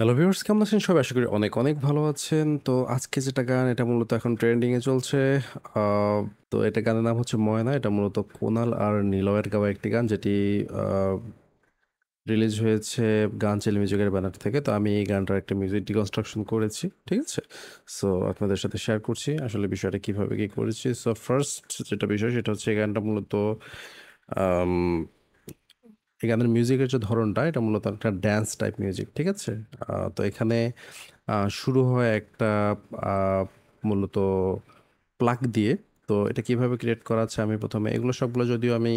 Hello viewers, কেমন আছেন সবাই? আশা করি অনেক অনেক ভালো আছেন। তো আজকে যেটা গান, এটা মূলত এখন ট্রেন্ডিং এ চলছে। আহ, তো এটা গানের নাম হচ্ছে ময়না। এটা মূলত কুনাল আর নিলয়ের গাওয়া একটি গান, যেটি রিলিজ হয়েছে গানচিল মিউজিকের ব্যানার থেকে। তো আমি এই গানটার একটা মিউজিক ডিকনস্ট্রাকশন করেছি, ঠিক আছে? সো আপনাদের সাথে শেয়ার করছি আসলে বিষয়টা কিভাবে কি করেছি। সো ফার্স্ট যেটা বিষয় সেটা হচ্ছে এই গানটা মূলত আম, এই গানের মিউজিকের যে ধরনটা, এটা মূলত একটা ড্যান্স টাইপ মিউজিক, ঠিক আছে? তো এখানে শুরু হয় একটা আহ, মূলত প্লাগ দিয়ে। তো এটা কিভাবে ক্রিয়েট করা আছে, আমি প্রথমে এগুলো সবগুলো যদিও আমি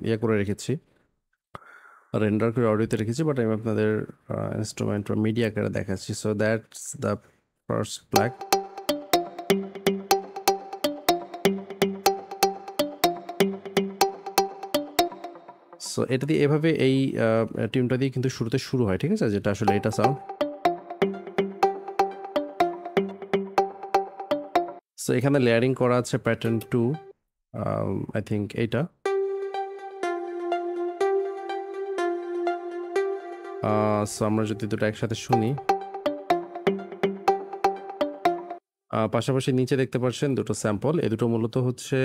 ইয়ে করে রেখেছি, রেন্ডার করে অডিওতে রেখেছি, বাট আমি আপনাদের ইনস্ট্রুমেন্ট বা মিডিয়া আকারে দেখাচ্ছি। So that's the first plug. So এটা দিয়ে এভাবে এই টিউনটা দিয়ে কিন্তু শুরুতে শুরু হয়, ঠিক আছে? যেটা আসলে এটা সাউন্ড। সো এখানে লেয়ারিং করা আছে প্যাটার্ন টু, আই থিঙ্ক এইটা। সো আমরা যদি দুটো একসাথে শুনি, পাশাপাশি নিচে দেখতে পাচ্ছেন দুটো স্যাম্পল। এই দুটো মূলত হচ্ছে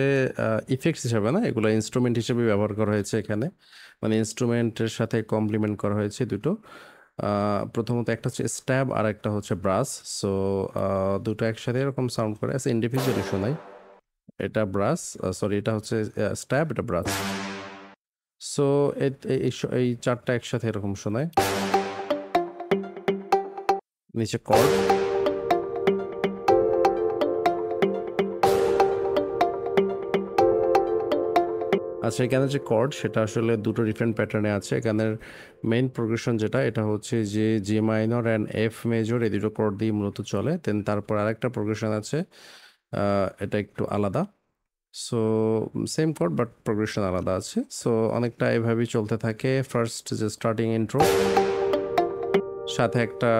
ইফেক্টস হিসাবে না, এগুলো ইনস্ট্রুমেন্ট হিসেবে ব্যবহার করা হয়েছে এখানে। মানে ইনস্ট্রুমেন্টের সাথে কমপ্লিমেন্ট করা হয়েছে দুটো। প্রথমত একটা হচ্ছে স্ট্যাব আর একটা হচ্ছে ব্রাস। সো দুটো একসাথে এরকম সাউন্ড করে আছে, ইন্ডিভিজুয়ালি শোনাই। এটা ব্রাস, সরি এটা হচ্ছে স্ট্যাব, এটা ব্রাস। সো এই চারটা একসাথে এরকম শোনায়। নিচে কর্ড। আচ্ছা, এখানে যে কর্ড সেটা আসলে দুটো ডিফারেন্ট প্যাটার্নে আছে। এখানের মেইন প্রোগ্রেশন যেটা, এটা হচ্ছে যে জি মাইনর অ্যান্ড এফ মেজর, এই দুটো কর্ড দিয়ে মূলত চলে। দেন তারপর আরেকটা প্রোগ্রেশন আছে, এটা একটু আলাদা। So same chord but progression আলাদা আছে। সো অনেকটা এভাবেই চলতে থাকে। ফার্স্ট যে স্টার্টিং ইন্ট্রো, সাথে একটা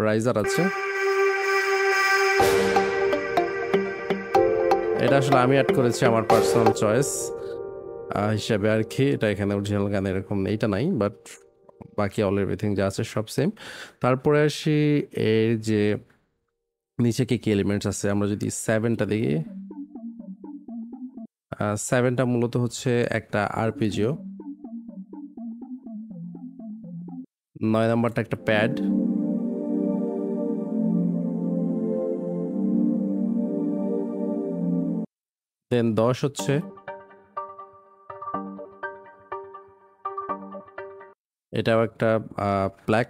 রাইজার আছে। এটা আসলে আমি অ্যাড করেছি আমার পার্সোনাল চয়েস হিসেবে আর কি। এটা এখানে অরিজিনাল গানে এরকম এইটা নাই, বাট বাকি অল এভরিথিং যা আছে সব সেম। তারপরে আসি এর যে নিচে কি কি এলিমেন্টস আছে। আমরা যদি সেভেনটা দেখি, সেভেনটা মূলত হচ্ছে একটা আরপিজিও। 9 নাম্বারটা একটা প্যাড। দেন 10 হচ্ছে এটাও একটা ব্ল্যাক,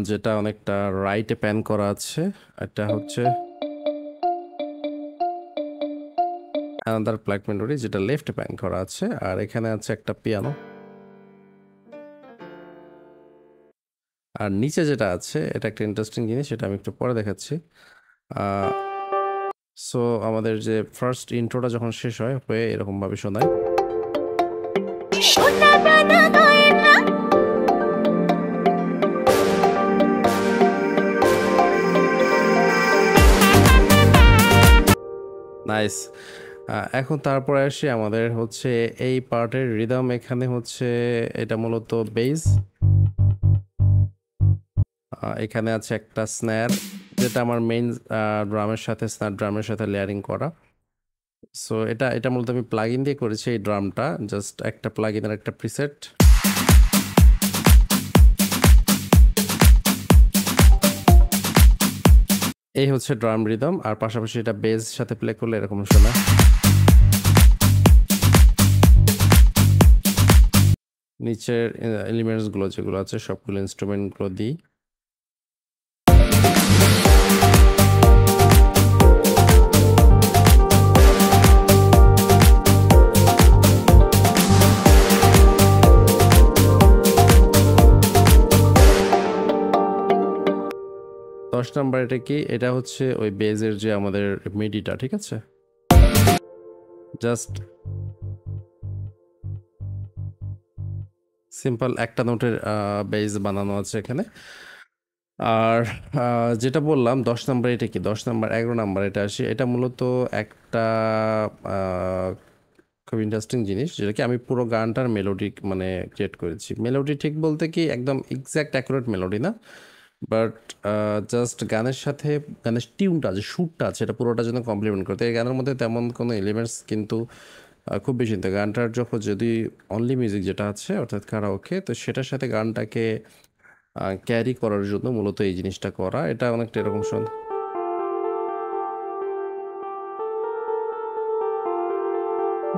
যেটা অনেকটা রাইটে প্যান করা আছে। এটা হচ্ছে অ্যানাদার ব্ল্যাক মেলোডি, যেটা লেফটে প্যান করা আছে। আর এখানে আছে একটা পিয়ানো। আর নিচে যেটা আছে এটা একটা ইন্টারেস্টিং জিনিস, সেটা আমি একটু পরে দেখাচ্ছি। সো আমাদের যে ফার্স্ট ইন্ট্রোটা যখন শেষ হয় হয়ে এরকম ভাবে শোনায়। নাইস। এখন তারপরে আসি আমাদের হচ্ছে এই পার্টের রিদম। এখানে হচ্ছে এটা মূলত বেস। এখানে আছে একটা স্ন্যার, যেটা আমার মেইন ড্রামের সাথে, স্ন্যার ড্রামের সাথে লেয়ারিং করা। সো এটা এটা মূলত আমি প্লাগ ইন দিয়ে করেছি এই ড্রামটা, জাস্ট একটা প্লাগ ইনের একটা প্রিসেট। এই হচ্ছে ড্রাম রিদম। আর পাশাপাশি এটা বেস সাথে প্লে করলে এরকম শোনা। নিচের এলিমেন্টস গুলো যেগুলো আছে সবগুলো ইনস্ট্রুমেন্ট গুলো দিই। 10 নাম্বার এটা কি, এটা হচ্ছে ওই বেজের যে আমাদের মিডিটা, ঠিক আছে? জাস্ট সিম্পল একটা নোটের বেজ বানানো আছে এখানে। আর যেটা বললাম 10 নাম্বার, এটা কি 10 নাম্বার, 11 নাম্বার এটা আসি। এটা মূলত একটা খুব ইন্টারেস্টিং জিনিস, যেটা কি আমি পুরো গানটার মেলোডি মানে ক্রিয়েট করেছি। মেলোডি ঠিক বলতে কি একদম এক্স্যাক্ট অ্যাকুরেট মেলোডি না, বাট জাস্ট গানের সাথে গানের টিউনটা যে সুরটা আছে এটা পুরোটা যেন কমপ্লিমেন্ট করতে। এই গানের মধ্যে তেমন কোনো এলিমেন্টস কিন্তু খুব বেশি না। গানটার যখন যদি অনলি মিউজিক যেটা আছে অর্থাৎ কারাওকে, তো সেটার সাথে গানটাকে ক্যারি করার জন্য মূলত এই জিনিসটা করা। এটা অনেকটা এরকম শোন,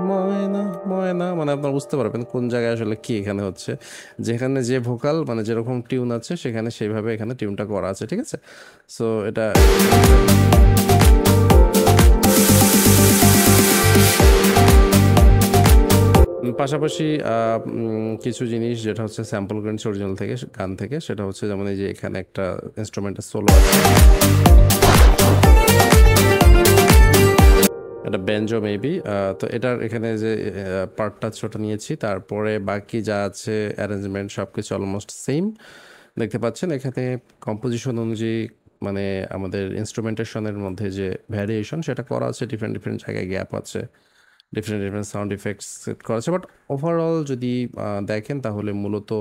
ময়না ময়না, মানে আপনারা বুঝতে পারবেন কোন জায়গায় আসলে কি এখানে হচ্ছে। যেখানে যে ভোকাল মানে যেরকম টিউন আছে সেখানে সেইভাবে এখানে টিউনটা করা আছে, ঠিক আছে। সো এটা পাশাপাশি কিছু জিনিস যেটা হচ্ছে স্যাম্পল করেছি অরিজিনাল থেকে গান থেকে, সেটা হচ্ছে যেমন এই যে এখানে একটা ইনস্ট্রুমেন্টের সোলো আছে, এটা ব্যাঞ্জো মেবি। তো এটার এখানে যে পার্টটা ছোট নিয়েছি, তারপরে বাকি যা আছে অ্যারেঞ্জমেন্ট সব কিছু অলমোস্ট সেম দেখতে পাচ্ছেন। এখানে কম্পোজিশন অনুযায়ী মানে আমাদের ইনস্ট্রুমেন্টেশনের মধ্যে যে ভ্যারিয়েশন সেটা করা আছে, ডিফারেন্ট ডিফারেন্ট জায়গায় গ্যাপ আছে, different different sound effects set করা আছে। বাট ওভারঅল যদি দেখেন তাহলে মূলত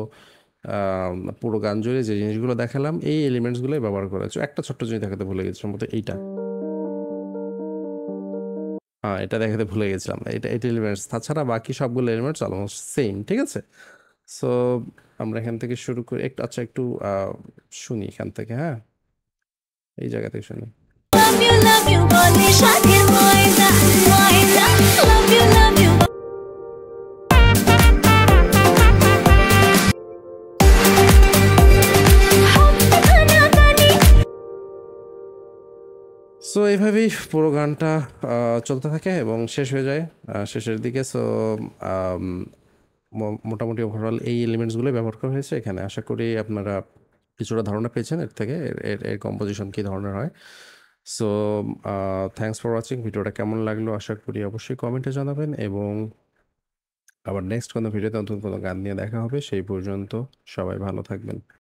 পুরো গান জুড়ে যে জিনিসগুলো দেখালাম এই এলিমেন্টসগুলোই ব্যবহার করেছে। একটা ছোট্ট জিনিস দেখাতে ভুলে গেছি, সম্ভবত এইটা, হ্যাঁ এটা দেখাতে ভুলে গেছিলাম, এটা এলিমেন্টস, তাছাড়া বাকি সবগুলো এলিমেন্টস অলমোস্ট সেম, ঠিক আছে। সো আমরা এখান থেকে শুরু করি একটু, আচ্ছা একটু শুনি এখান থেকে, হ্যাঁ এই জায়গা থেকে শুনি। love you বলে সাথে ময়না ময়না love you সো এইভাবেই পুরো গানটা চলতে থাকে এবং শেষ হয়ে যায় শেষের দিকে। সো মোটামুটি ওভারঅল এই এলিমেন্টসগুলো ব্যবহার করা হয়েছে এখানে। আশা করি আপনারা কিছুটা ধারণা পেয়েছেন এর থেকে, এর কম্পোজিশন কী ধরনের হয়। So thanks for watching. ভিডিওটা কেমন লাগলো আশা করি অবশ্যই কমেন্টে জানাবেন, এবং আবার নেক্সট কোনো ভিডিওতে নতুন কোনো গান নিয়ে দেখা হবে। সেই পর্যন্ত সবাই ভালো থাকবেন।